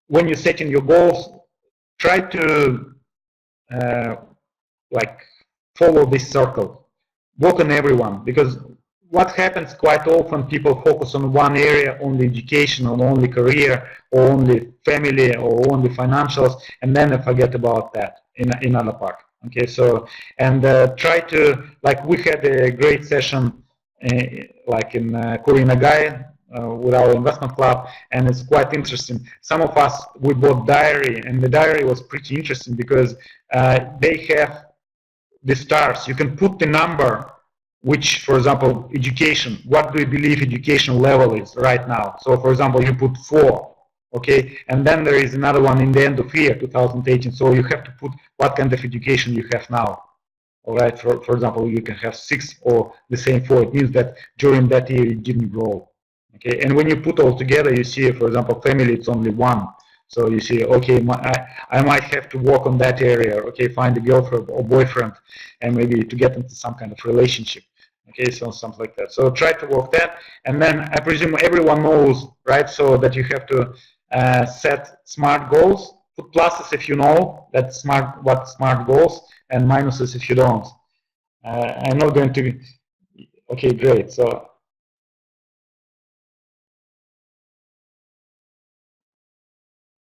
when you're setting your goals, try to like follow this circle, work on everyone, because what happens quite often, people focus on one area, only education, or only career, or only family, or only financials, and then they forget about that in other part. Okay, so, and try to, like, we had a great session like in Korea Nagai with our investment club, and it's quite interesting. Some of us, we bought diary, and the diary was pretty interesting because they have the stars. You can put the number, which, for example, education, what do you believe education level is right now? So, for example, you put 4, okay, and then there is another one in the end of year, 2018, so you have to put what kind of education you have now. All right, for example, you can have 6 or the same 4. It means that during that year you didn't grow. Okay, and when you put all together, you see, for example, family, it's only 1. So you see, okay, I might have to work on that area. Okay, find a girlfriend or boyfriend, and maybe to get into some kind of relationship. Okay, so something like that. So try to work that, and then I presume everyone knows, right? So that you have to set SMART goals. Put pluses if you know that what SMART goals, and minuses if you don't. I'm not going to. Okay, great. So.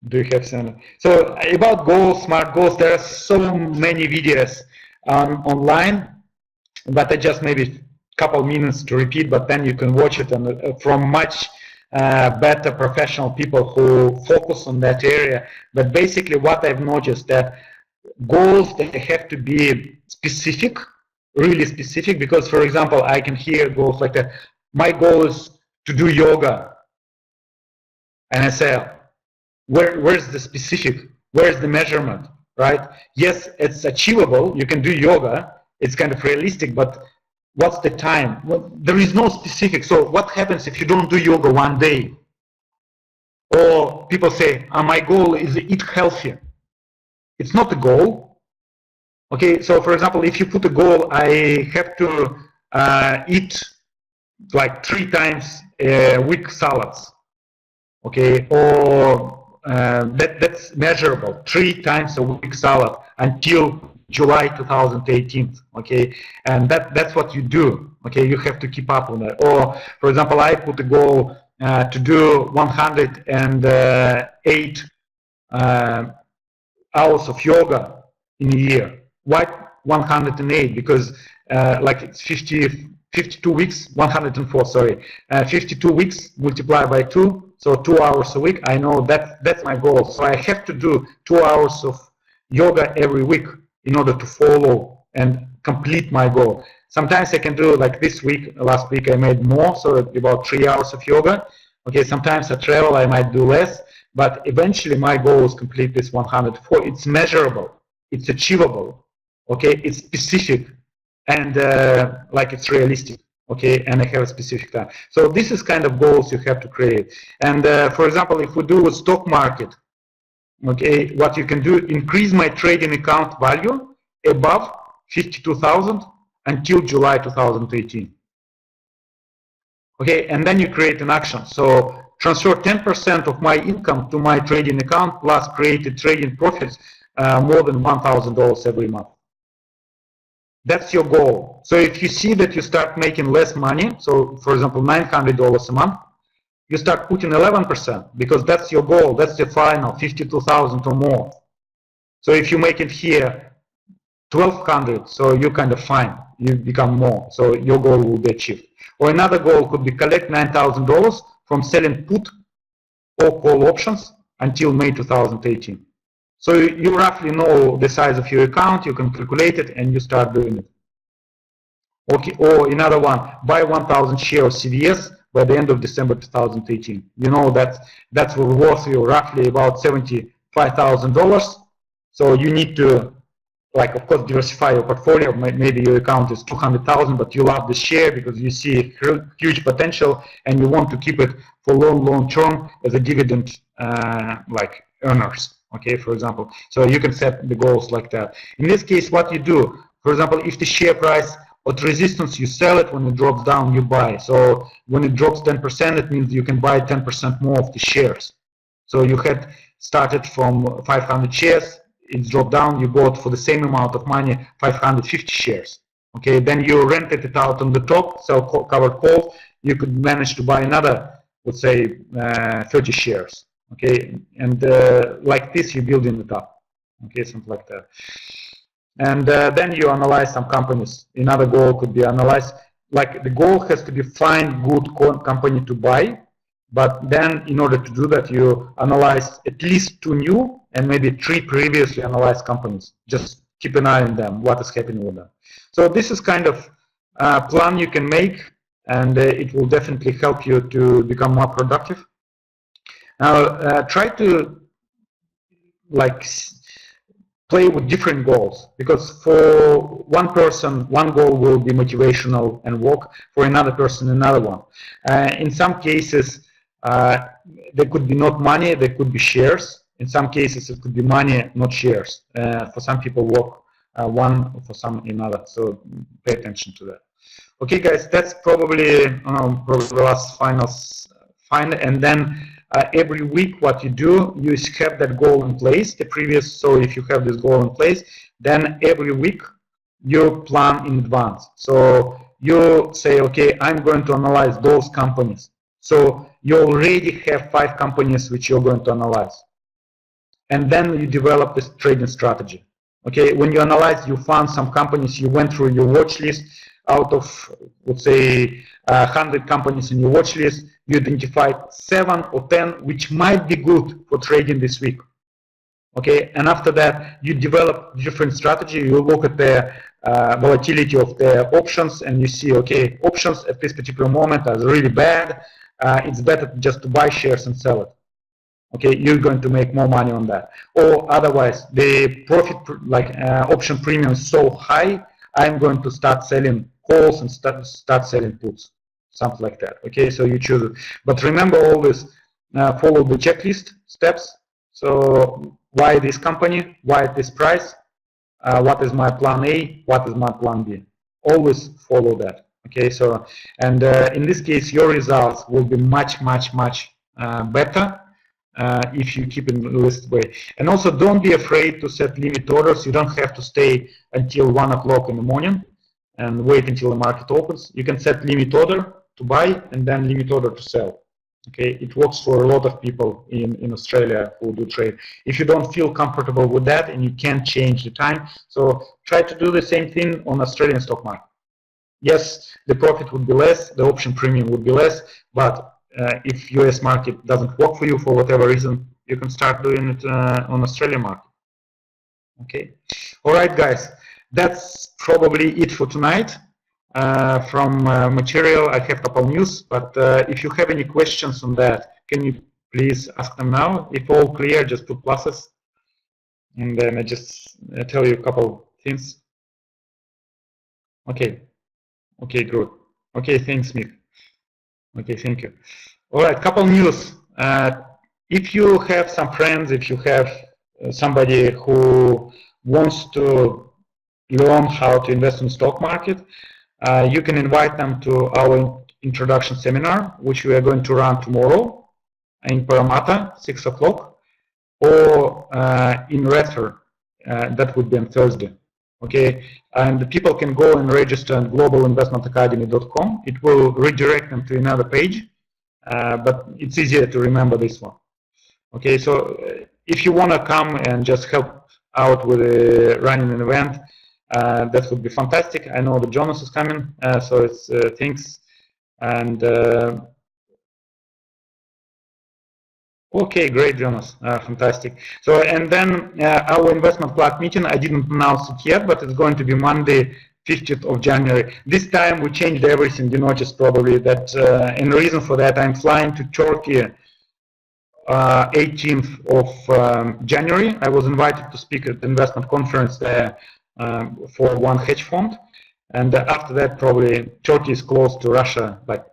Do you have some? So about goals, SMART goals, there are so many videos online, but I just maybe a couple minutes to repeat, but then you can watch it and from much better professional people who focus on that area. But basically what I've noticed that goals, they have to be specific, really specific, because for example, I can hear goals like that. My goal is to do yoga. And I say, where's the specific? Where's the measurement, right? Yes, it's achievable. You can do yoga. It's kind of realistic, but what's the time? Well, there is no specific. So what happens if you don't do yoga one day? Or people say, my goal is to eat healthy. It's not a goal. Okay, so for example, if you put a goal, I have to eat like 3 times a week salads. Okay, or that's measurable, 3 times a week salad until July 2018. Okay, and that's what you do. Okay, you have to keep up on that. Or for example, I put a goal to do 108 hours of yoga in a year. Why 108? Because like it's 52 weeks, 104, sorry, 52 weeks multiplied by 2. So 2 hours a week. I know that's my goal. So I have to do 2 hours of yoga every week in order to follow and complete my goal. Sometimes I can do like this week, last week I made more, so about 3 hours of yoga. Okay, sometimes I travel, I might do less, but eventually my goal is complete this 104. It's measurable, it's achievable, okay, it's specific, and like it's realistic. Okay, and I have a specific time. So this is kind of goals you have to create. And for example, if we do a stock market, okay, what you can do, increase my trading account value above 52,000 until July 2018. Okay, and then you create an action. So transfer 10% of my income to my trading account plus created trading profits more than $1,000 every month. That's your goal. So if you see that you start making less money, so for example, $900 a month, you start putting 11% because that's your goal. That's your final 52,000 or more. So if you make it here 1,200, so you're kind of fine. You become more. So your goal will be achieved. Or another goal could be collect $9,000 from selling put or call options until May 2018. So you roughly know the size of your account, you can calculate it, and you start doing it. Okay, or another one, buy 1,000 shares of CVS by the end of December 2018. You know that's worth you roughly about $75,000. So you need to, like, of course, diversify your portfolio. Maybe your account is 200,000, but you love the share because you see huge potential and you want to keep it for long term as a dividend like earners. Okay, for example, so you can set the goals like that. In this case, what you do, for example, if the share price at resistance, you sell it. When it drops down, you buy. So when it drops 10%, it means you can buy 10% more of the shares. So you had started from 500 shares, it's dropped down, you bought for the same amount of money 550 shares. Okay, then you rented it out on the top, sell covered calls, you could manage to buy another, let's say, 30 shares. Okay, and like this, you're building it up. Okay, something like that. And then you analyze some companies. Another goal could be analyze, like the goal has to be find good company to buy, but then in order to do that, you analyze at least 2 new and maybe 3 previously analyzed companies. Just keep an eye on them, what is happening with them. So this is kind of a plan you can make, and it will definitely help you to become more productive. Now, try to like play with different goals, because for one person, one goal will be motivational and work, for another person, another one. In some cases, there could be not money, there could be shares. In some cases, it could be money, not shares. For some people, work one, for some another. So pay attention to that. Okay, guys, that's probably the last final. And then every week, what you do, you have that goal in place. The previous, so if you have this goal in place, then every week you plan in advance. So you say, okay, I'm going to analyze those companies. So you already have 5 companies which you're going to analyze. And then you develop this trading strategy. Okay, when you analyze, you found some companies, you went through your watch list. Out of, let's say, 100 companies in your watch list, you identified 7 or 10 which might be good for trading this week. Okay, and after that, you develop different strategy. You look at the volatility of the options, and you see, okay, options at this particular moment are really bad. It's better just to buy shares and sell it. Okay, you're going to make more money on that. Or otherwise, the profit, like option premium is so high, I'm going to start selling calls and start selling puts, something like that. Okay, so you choose it. But remember, always follow the checklist steps. So why this company? Why at this price? What is my plan A? What is my plan B? Always follow that. Okay, so and in this case, your results will be much better if you keep in the list way. And also, don't be afraid to set limit orders. You don't have to stay until 1 o'clock in the morning and wait until the market opens. You can set limit order to buy and then limit order to sell. Okay, it works for a lot of people in Australia who do trade. If you don't feel comfortable with that and you can't change the time, so try to do the same thing on Australian stock market. Yes, the profit would be less, the option premium would be less, but if US market doesn't work for you for whatever reason, you can start doing it on Australian market. Okay, all right, guys, that's probably it for tonight. From material, I have a couple news, but if you have any questions on that, can you please ask them now? If all clear, just put pluses, and then I just tell you a couple things. Okay, okay, good. Okay, thanks, Mick. Okay, thank you. All right, couple news. If you have some friends, if you have somebody who wants to learn how to invest in the stock market, you can invite them to our introduction seminar, which we are going to run tomorrow in Parramatta, 6 o'clock, or in Redford, that would be on Thursday. Okay, and the people can go and register on globalinvestmentacademy.com. It will redirect them to another page, but it's easier to remember this one. Okay, so if you want to come and just help out with running an event, that would be fantastic. I know that Jonas is coming, so it's thanks. And okay, great, Jonas, fantastic. So, and then our investment club meeting, I didn't announce it yet, but it's going to be Monday, 50th of January. This time we changed everything. You noticed probably that, and the reason for that, I'm flying to Turkey 18th of January. I was invited to speak at the investment conference there for one hedge fund, and after that, probably Turkey is close to Russia, like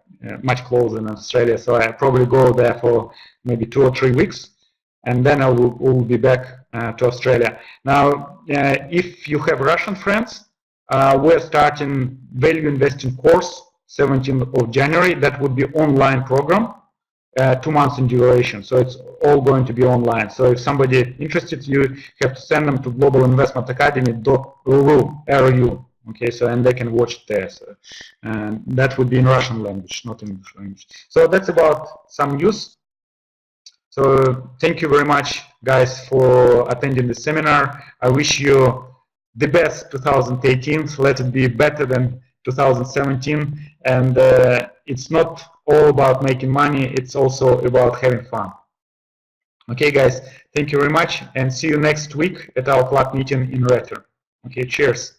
much closer than Australia, so I probably go there for maybe 2 or 3 weeks, and then I will be back to Australia. Now, if you have Russian friends, we're starting value investing course 17th of January. That would be online program, 2 months in duration. So it's all going to be online. So if somebody interested, you have to send them to globalinvestmentacademy.ru. Okay, so and they can watch it there. So, and that would be in Russian language, not English language. So that's about some news. So thank you very much, guys, for attending the seminar. I wish you the best 2018. Let it be better than 2017. And it's not all about making money. It's also about having fun. Okay, guys, thank you very much, and see you next week at our club meeting in Retro. Okay, cheers.